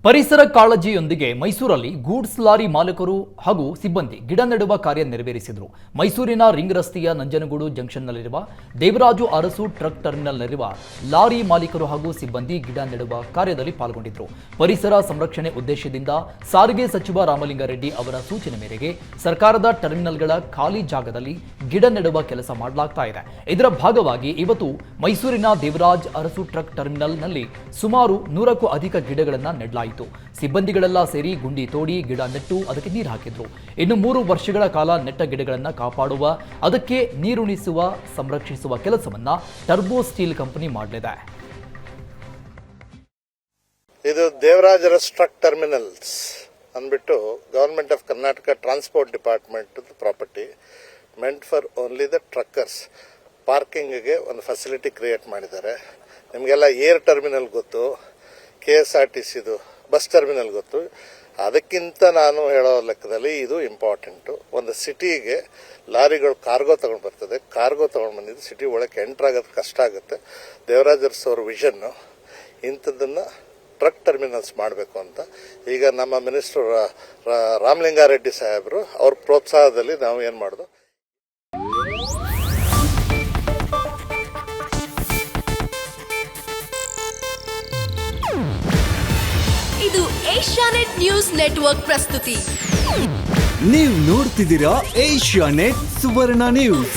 ಪರಿಸರ ಕಾಳಜಿಯೊಂದಿಗೆ ಮೈಸೂರಲ್ಲಿ goods lorry ಮಾಲೀಕರು ಹಾಗೂ ಸಿಬ್ಬಂದಿ ಗಿಡ ನೆಡುವ ಕಾರ್ಯ ನೆರವೇರಿಸಿದರು. ಮೈಸೂರಿನ ರಿಂಗ್ ರಸ್ತೆಯ ನಂಜನಗೂಡು ಜಂಕ್ಷನ್ನಲ್ಲಿರುವ ದೇವರಾಜು ಅರಸು ಟ್ರಕ್ ಟರ್ಮಿನಲ್ನಲ್ಲಿರುವ ಲಾರಿ ಮಾಲೀಕರು ಹಾಗೂ ಸಿಬ್ಬಂದಿ ಗಿಡ ನೆಡುವ ಕಾರ್ಯದಲ್ಲಿ ಪಾಲ್ಗೊಂಡಿದ್ದರು. ಪರಿಸರ ಸಂರಕ್ಷಣೆ ಉದ್ದೇಶದಿಂದ ಸಾರಿಗೆ ಸಚಿವ ರಾಮಲಿಂಗಾರೆಡ್ಡಿ ಅವರ ಸೂಚನೆ ಮೇರೆಗೆ ಸರ್ಕಾರದ ಟರ್ಮಿನಲ್ಗಳ ಖಾಲಿ ಜಾಗದಲ್ಲಿ ಗಿಡ ನೆಡುವ ಕೆಲಸ ಮಾಡಲಾಗ್ತಾ ಇದೆ. ಇದರ ಭಾಗವಾಗಿ ಇವತ್ತು ಮೈಸೂರಿನ ದೇವರಾಜ್ ಅರಸು ಟ್ರಕ್ ಟರ್ಮಿನಲ್ನಲ್ಲಿ ಸುಮಾರು 100ಕ್ಕೂ ಅಧಿಕ ಗಿಡಗಳನ್ನು ನೆಡಲಾಯಿತು. ಸಿಬ್ಬಂದಿಗಳೆಲ್ಲ ಸೇರಿ ಗುಂಡಿ ತೋಡಿ ಗಿಡ ನೆಟ್ಟು ಅದಕ್ಕೆ ನೀರು ಹಾಕಿದ್ರು. ಇನ್ನು 3 ವರ್ಷಗಳ ಕಾಲ ನೆಟ್ಟ ಗಿಡಗಳನ್ನು ಕಾಪಾಡುವ, ಅದಕ್ಕೆ ನೀರುಣಿಸುವ, ಸಂರಕ್ಷಿಸುವ ಕೆಲಸವನ್ನ ಟರ್ಬೋ ಸ್ಟೀಲ್ ಕಂಪನಿ ಮಾಡಲಿದೆ. ಇದು ದೇವರಾಜ್ ಅರಸ್ ಟ್ರಕ್ ಟರ್ಮಿನಲ್ಸ್ ಅಂದ್ಬಿಟ್ಟು government of Karnataka transport department property, ಮೆಂಟ್ ಫಾರ್ ಓನ್ಲಿ ದ ಟ್ರಕ್ಕರ್ಸ್. ಪಾರ್ಕಿಂಗ್ಗೆ ಒಂದು ಫೆಸಿಲಿಟಿ ಕ್ರಿಯೇಟ್ ಮಾಡಿದ್ದಾರೆ. ನಿಮಗೆಲ್ಲ ಏರ್ ಟರ್ಮಿನಲ್ ಗೊತ್ತು, KSRTCದು ಬಸ್ ಟರ್ಮಿನಲ್ ಗೊತ್ತು. ಅದಕ್ಕಿಂತ ನಾನು ಹೇಳೋ ಲೆಕ್ಕದಲ್ಲಿ ಇದು ಇಂಪಾರ್ಟೆಂಟು. ಒಂದು ಸಿಟಿಗೆ ಲಾರಿಗಳು ಕಾರ್ಗೋ ತಗೊಂಡು ಬರ್ತದೆ, ಕಾರ್ಗೋ ತಗೊಂಡು ಬಂದಿದ್ದು ಸಿಟಿ ಒಳಗೆ ಎಂಟ್ರ್ ಆಗೋದು ಕಷ್ಟ ಆಗುತ್ತೆ. ದೇವರಾಜ್ ಅರಸ್ ಅವ್ರ ವಿಷನ್ನು ಇಂಥದ್ದನ್ನು ಟ್ರಕ್ ಟರ್ಮಿನಲ್ಸ್ ಮಾಡಬೇಕು ಅಂತ ಈಗ ನಮ್ಮ ಮಿನಿಸ್ಟರ್ ರಾಮಲಿಂಗಾರೆಡ್ಡಿ ಸಾಹೇಬರು ಅವ್ರ ಪ್ರೋತ್ಸಾಹದಲ್ಲಿ ನಾವು ಏನು ಮಾಡೋದು. ಇದು ಏಷ್ಯಾನೆಟ್ ನ್ಯೂಸ್ ನೆಟ್ವರ್ಕ್ ಪ್ರಸ್ತುತಿ. ನೀವು ನೋಡ್ತಿದ್ದೀರಾ ಏಷ್ಯಾನೆಟ್ ಸುವರ್ಣ ನ್ಯೂಸ್.